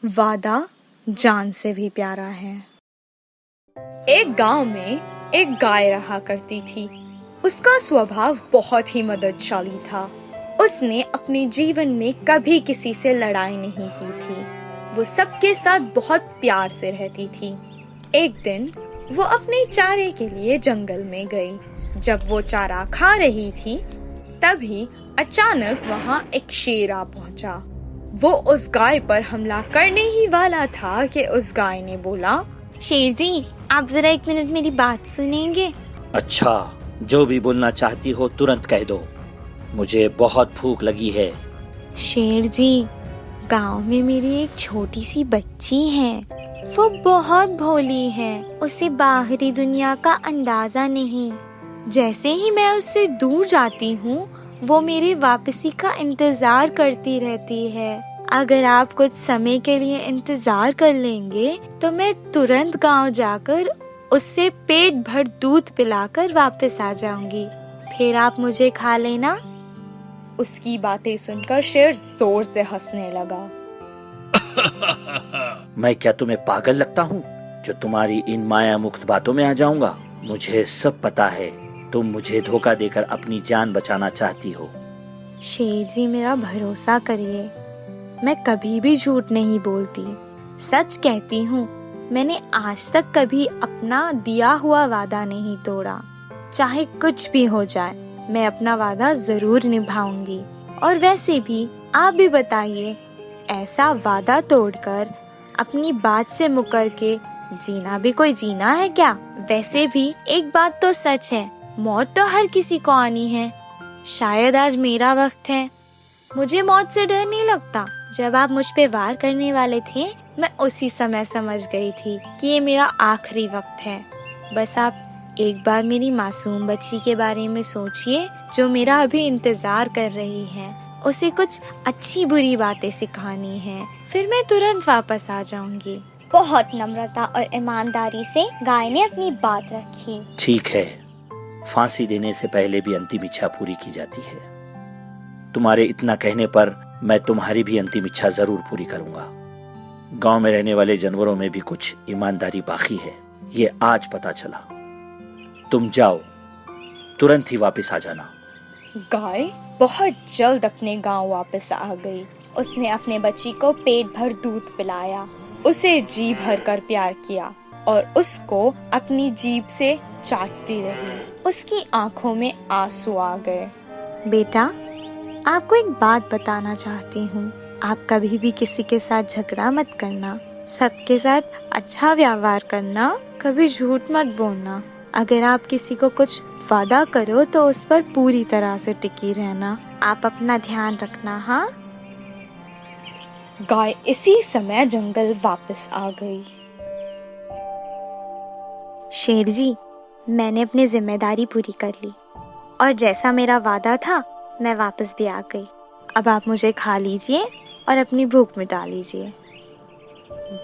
वादा जान से भी प्यारा है। एक गांव में एक गाय रहा करती थी। उसका स्वभाव बहुत ही मददशाली था। उसने अपने जीवन में कभी किसी से लड़ाई नहीं की थी। वो सबके साथ बहुत प्यार से रहती थी। एक दिन वो अपने चारे के लिए जंगल में गई। जब वो चारा खा रही थी तभी अचानक वहाँ एक शेर आ पहुंचा। वो उस गाय पर हमला करने ही वाला था कि उस गाय ने बोला, शेर जी, आप जरा 1 मिनट मेरी बात सुनेंगे? अच्छा, जो भी बोलना चाहती हो तुरंत कह दो, मुझे बहुत भूख लगी है। शेर जी, गांव में मेरी एक छोटी सी बच्ची है। वो बहुत भोली है। उसे बाहरी दुनिया का अंदाजा नहीं। जैसे ही मैं उससे दूर जाती हूँ वो मेरे वापसी का इंतजार करती रहती है। अगर आप कुछ समय के लिए इंतजार कर लेंगे तो मैं तुरंत गांव जाकर उससे पेट भर दूध पिलाकर वापस आ जाऊंगी। फिर आप मुझे खा लेना। उसकी बातें सुनकर शेर जोर से हंसने लगा। मैं क्या तुम्हें पागल लगता हूँ जो तुम्हारी इन माया मुक्त बातों में आ जाऊंगा? मुझे सब पता है, तुम मुझे धोखा देकर अपनी जान बचाना चाहती हो। शेर जी, मेरा भरोसा करिए, मैं कभी भी झूठ नहीं बोलती, सच कहती हूँ। मैंने आज तक कभी अपना दिया हुआ वादा नहीं तोड़ा। चाहे कुछ भी हो जाए, मैं अपना वादा जरूर निभाऊंगी। और वैसे भी आप भी बताइए, ऐसा वादा तोड़कर अपनी बात से मुकर के जीना भी कोई जीना है क्या? वैसे भी एक बात तो सच है, मौत तो हर किसी को आनी है। शायद आज मेरा वक्त है। मुझे मौत से डर नहीं लगता। जब आप मुझ पे वार करने वाले थे, मैं उसी समय समझ गई थी कि ये मेरा आखिरी वक्त है। बस आप एक बार मेरी मासूम बच्ची के बारे में सोचिए जो मेरा अभी इंतजार कर रही है। उसे कुछ अच्छी बुरी बातें सिखानी है, फिर मैं तुरंत वापस आ जाऊंगी। बहुत नम्रता और ईमानदारी से गाय ने अपनी बात रखी। ठीक है, फांसी देने से पहले भी अंतिम इच्छा पूरी की जाती है। तुम्हारे इतना कहने पर मैं तुम्हारी भी अंतिम इच्छा जरूर पूरी करूंगा। गांव में रहने वाले जानवरों में भी कुछ ईमानदारी बाकी है, ये आज पता चला। तुम जाओ, तुरंत ही वापस आ जाना। गाय बहुत जल्द अपने गांव वापस आ गई। उसने अपने बच्ची को पेट भर दूध पिलाया, उसे जी भर कर प्यार किया और उसको अपनी जीभ से चाटती रही। उसकी आंखों में आंसू आ गए। बेटा, आपको एक बात बताना चाहती हूँ। आप कभी भी किसी के साथ झगड़ा मत करना, सबके साथ अच्छा व्यवहार करना, कभी झूठ मत बोलना। अगर आप किसी को कुछ वादा करो तो उस पर पूरी तरह से टिकी रहना। आप अपना ध्यान रखना। हाँ। गाय इसी समय जंगल वापस आ गई। शेर जी, मैंने अपनी जिम्मेदारी पूरी कर ली और जैसा मेरा वादा था मैं वापस भी आ गई। अब आप मुझे खा लीजिए और अपनी भूख मिटा लीजिए।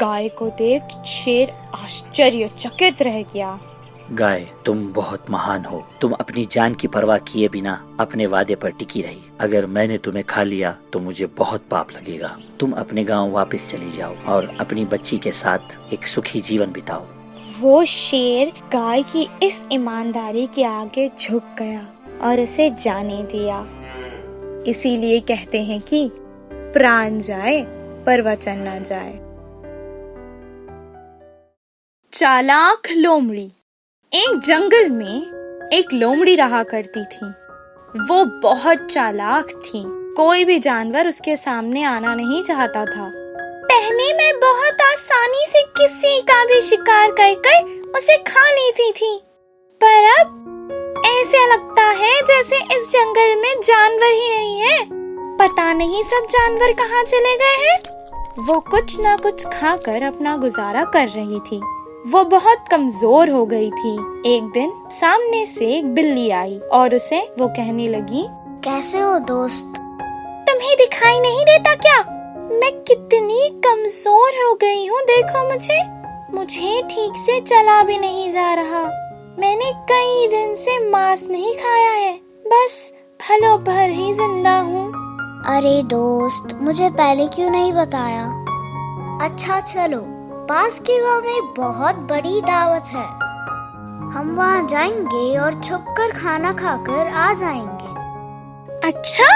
गाय को देख शेर आश्चर्यचकित रह गया। गाय, तुम बहुत महान हो। तुम अपनी जान की परवाह किए बिना अपने वादे पर टिकी रही। अगर मैंने तुम्हें खा लिया तो मुझे बहुत पाप लगेगा। तुम अपने गांव वापस चली जाओ और अपनी बच्ची के साथ एक सुखी जीवन बिताओ। वो शेर गाय की इस ईमानदारी के आगे झुक गया और उसे जाने दिया। इसीलिए कहते हैं कि प्राण जाए पर वचन न जाए। चालाक लोमड़ी। एक जंगल में एक लोमड़ी रहा करती थी। वो बहुत चालाक थी। कोई भी जानवर उसके सामने आना नहीं चाहता था। पहले मैं बहुत आसानी से किसी का भी शिकार कर उसे खा लेती थी, पर अब ऐसा लगता है जैसे इस जंगल में जानवर ही नहीं है। पता नहीं सब जानवर कहाँ चले गए हैं। वो कुछ ना कुछ खाकर अपना गुजारा कर रही थी। वो बहुत कमजोर हो गई थी। एक दिन सामने से एक बिल्ली आई और उसे वो कहने लगी, कैसे हो दोस्त? तुम्हें दिखाई नहीं देता क्या? मैं कितनी कमजोर हो गई हूँ, देखो मुझे ठीक से चला भी नहीं जा रहा। मैंने कई दिन से मांस नहीं खाया है, बस फलों भर ही जिंदा हूँ। अरे दोस्त, मुझे पहले क्यों नहीं बताया? अच्छा चलो, पास के गांव में बहुत बड़ी दावत है। हम वहाँ जाएंगे और छुपकर खाना खाकर आ जाएंगे। अच्छा,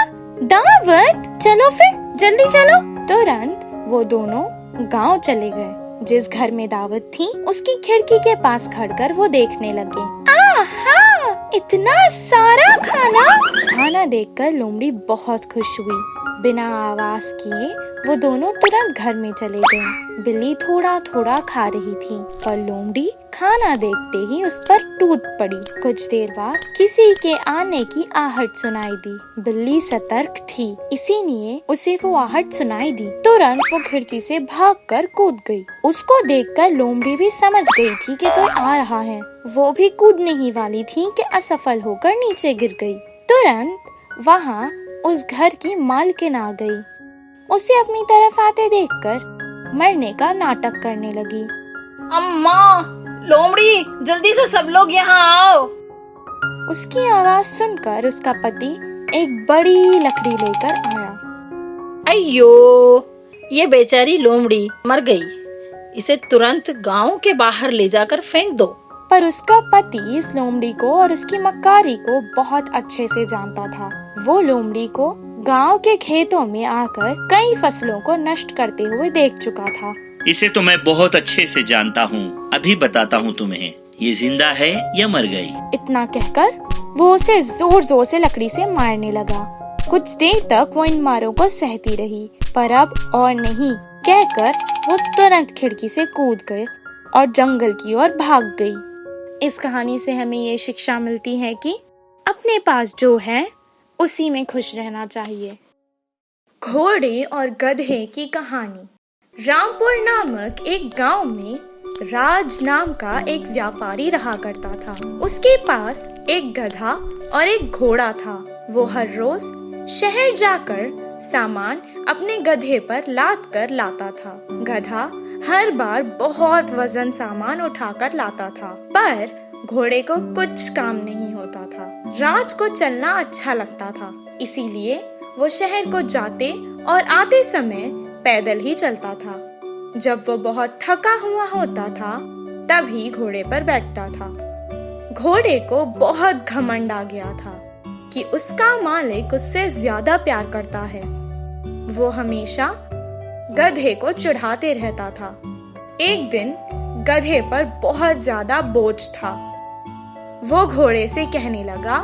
दावत? चलो फिर, जल्दी चलो। तुरंत वो दोनों गांव चले गए। जिस घर में दावत थी उसकी खिड़की के पास खड़कर वो देखने लगे। आहा, इतना सारा खाना! खाना देखकर लोमड़ी बहुत खुश हुई। बिना आवाज किए वो दोनों तुरंत घर में चले गए। बिल्ली थोड़ा थोड़ा खा रही थी और लोमड़ी खाना देखते ही उस पर टूट पड़ी। कुछ देर बाद किसी के आने की आहट सुनाई दी। बिल्ली सतर्क थी, इसीलिए उसे वो आहट सुनाई दी। तुरंत वो खिड़की से भागकर कूद गई। उसको देखकर लोमड़ी भी समझ गई थी कि कोई आ रहा है। वो भी कूदने ही वाली थी कि असफल होकर नीचे गिर गई। तुरंत वहाँ उस घर की मालकिन आ गई। उसे अपनी तरफ आते देखकर मरने का नाटक करने लगी। अम्मा, लोमड़ी, जल्दी से सब लोग यहाँ आओ। उसकी आवाज सुनकर उसका पति एक बड़ी लकड़ी लेकर आया। अయ్यो, ये बेचारी लोमड़ी मर गई। इसे तुरंत गांव के बाहर ले जाकर फेंक दो। पर उसका पति इस लोमड़ी को और उसकी मक्कारी को बहुत अच्छे से जानता था। वो लोमड़ी को गांव के खेतों में आकर कई फसलों को नष्ट करते हुए देख चुका था। इसे तो मैं बहुत अच्छे से जानता हूँ। अभी बताता हूँ तुम्हें, ये जिंदा है या मर गई। इतना कहकर वो उसे जोर जोर से लकड़ी से मारने लगा। कुछ देर तक वो इन मारों को सहती रही, पर अब और नहीं कहकर वो तुरंत खिड़की से कूद गए और जंगल की ओर भाग गई। इस कहानी से हमें ये शिक्षा मिलती है कि अपने पास जो है उसी में खुश रहना चाहिए। घोड़े और गधे की कहानी। रामपुर नामक एक गांव में राज नाम का एक व्यापारी रहा करता था। उसके पास एक गधा और एक घोड़ा था। वो हर रोज शहर जाकर सामान अपने गधे पर लाद कर लाता था। गधा हर बार बहुत वजन सामान उठाकर लाता था, पर घोड़े को कुछ काम नहीं होता था। राज को चलना अच्छा लगता था, इसीलिए वो शहर को जाते और आते समय पैदल ही चलता था। जब वो बहुत थका हुआ होता था तभी घोड़े पर बैठता था। घोड़े को बहुत घमंड आ गया था कि उसका मालिक उससे ज्यादा प्यार करता है। वो हमेशा गधे को चिढ़ाते रहता था। एक दिन गधे पर बहुत ज्यादा बोझ था। वो घोड़े से कहने लगा,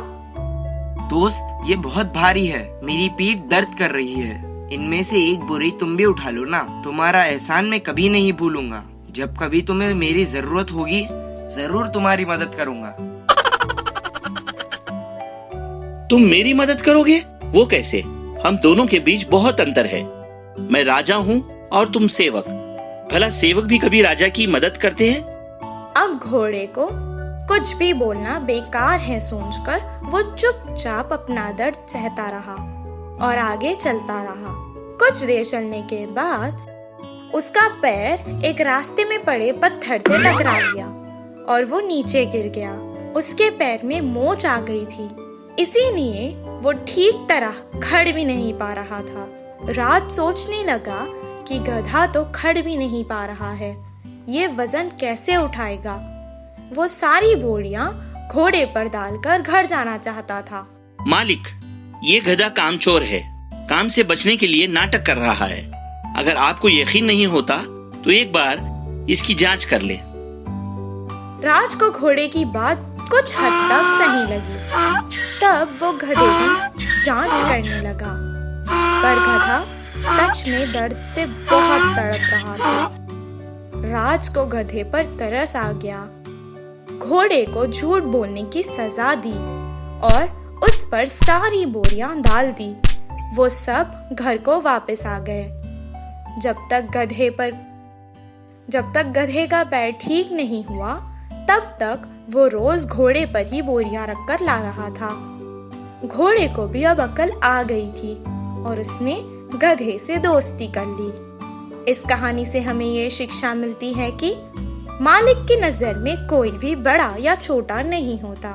दोस्त, ये बहुत भारी है, मेरी पीठ दर्द कर रही है। इनमें से एक बोरी तुम भी उठा लो ना। तुम्हारा एहसान मैं कभी नहीं भूलूंगा। जब कभी तुम्हें मेरी जरूरत होगी जरूर तुम्हारी मदद करूंगा। तुम मेरी मदद करोगे? वो कैसे? हम दोनों के बीच बहुत अंतर है। मैं राजा हूँ और तुम सेवक। भला सेवक भी कभी राजा की मदद करते हैं? अब घोड़े को कुछ भी बोलना बेकार है सोचकर वो चुपचाप अपना दर्द सहता रहा और आगे चलता रहा। कुछ देर चलने के बाद उसका पैर एक रास्ते में पड़े पत्थर से टकरा गया और वो नीचे गिर गया। उसके पैर में मोच आ गई थी, इसीलिए वो ठीक तरह खड़ भी नहीं पा रहा था। राज सोचने लगा कि गधा तो खड़ भी नहीं पा रहा है, ये वजन कैसे उठाएगा। वो सारी बोरियां घोड़े पर डालकर घर जाना चाहता था। मालिक, ये गधा कामचोर है, काम से बचने के लिए नाटक कर रहा है। अगर आपको यकीन नहीं होता तो एक बार इसकी जांच कर ले। राज को घोड़े की बात कुछ हद तक सही लगी। तब वो गधे की जांच करने लगा, पर गधा सच में दर्द से बहुत तड़प रहा था। राज को गधे पर तरस आ गया। घोड़े को झूठ बोलने की सजा दी और उस पर सारी बोरियां डाल दी। वो सब घर को वापस आ गए। जब तक गधे का पैर ठीक नहीं हुआ तब तक वो रोज घोड़े पर ही बोरियां रखकर ला रहा था। घोड़े को भी अब अकल आ गई थी और उसने गधे से दोस्ती कर ली। इस कहानी से हमें ये शिक्षा मिलती है कि मालिक की नजर में कोई भी बड़ा या छोटा नहीं होता।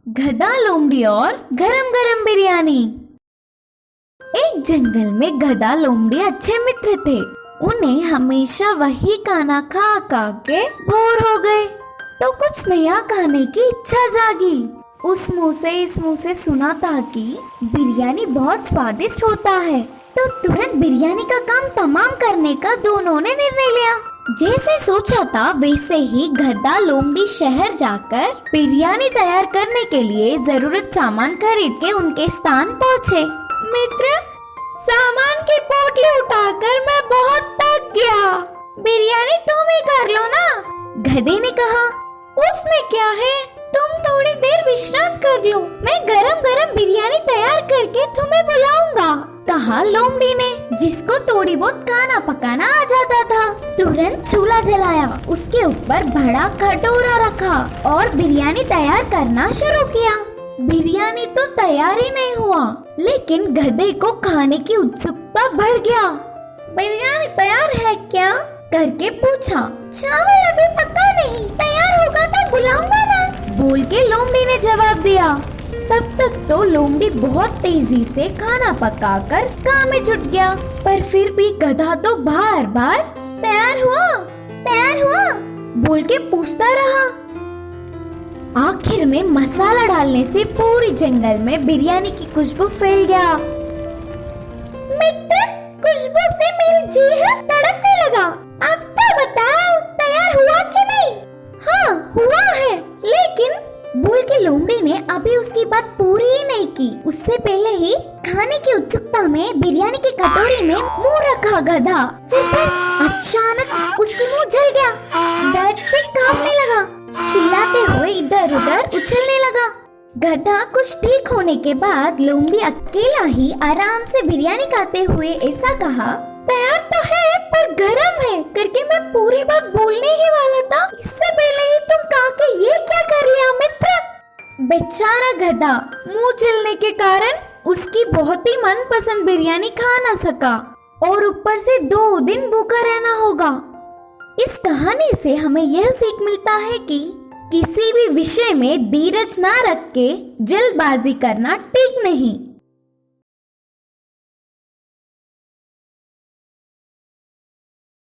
गधा, लोमड़ी और गरम गरम बिरयानी। एक जंगल में गधा लोमड़ी अच्छे मित्र थे। उन्हें हमेशा वही खाना खा खा के बोर हो गए, तो कुछ नया खाने की इच्छा जागी। उस मुंह से इस मुंह से सुना था कि बिरयानी बहुत स्वादिष्ट होता है, तो तुरंत बिरयानी का काम तमाम करने का दोनों ने निर्णय लिया। जैसे सोचा था वैसे ही गधा लोमड़ी शहर जाकर बिरयानी तैयार करने के लिए जरूरत सामान खरीद के उनके स्थान पहुँचे। मित्र, सामान की पोटली उठाकर मैं बहुत थक गया, बिरयानी तुम ही कर लो ना। गधे ने कहा, उसमें क्या है, तुम थोड़ी देर विश्राम कर लो, मैं गरम गरम बिरयानी तैयार करके तुम्हें बुलाऊंगा, कहा लोमड़ी ने, जिसको थोड़ी बहुत खाना पकाना आ जाता था। तुरंत चूल्हा जलाया, उसके ऊपर बड़ा कटोरा रखा और बिरयानी तैयार करना शुरू किया। बिरयानी तो तैयार ही नहीं हुआ, लेकिन गधे को खाने की उत्सुकता बढ़ गया। बिरयानी तैयार है क्या करके पूछा। चावल अभी पका नहीं, तैयार होगा तो बुलाऊंगा ना, बोल के लोमड़ी ने जवाब दिया। तब तक तो लोमड़ी बहुत तेजी से खाना पकाकर काम में जुट गया, पर फिर भी गधा तो बार बार तैयार हुआ बोल के पूछता रहा। आखिर में मसाला डालने से पूरी जंगल में बिरयानी की खुशबू फैल गया। मित्र, खुशबू से मेरी जीभ तड़पने लगा, अब तो बताओ तैयार हुआ कि नहीं। हाँ हुआ है, लेकिन बोल के लोमड़ी ने अभी उसकी बात पूरी ही नहीं की, उससे पहले ही खाने की उत्सुकता में बिरयानी की कटोरी में मुंह रखा गधा। फिर बस अचानक उसकी मुंह जल गया, दर्द से कांपने लगा, चिल्लाते हुए इधर उधर उछलने लगा। गधा कुछ ठीक होने के बाद लोमड़ी अकेला ही आराम से बिरयानी खाते हुए ऐसा कहा, तैयार तो है पर गरम है करके मैं पूरी बात बोलने ही वाला था, इससे पहले ही तुम कहा कि ये क्या कर लिया मित्र। बेचारा गधा मुंह जलने के कारण उसकी बहुत ही मनपसंद बिरयानी खा न सका और ऊपर से 2 दिन भूखा रहना होगा। इस कहानी से हमें यह सीख मिलता है कि किसी भी विषय में धीरज ना रख के जल्दबाजी करना ठीक नहीं।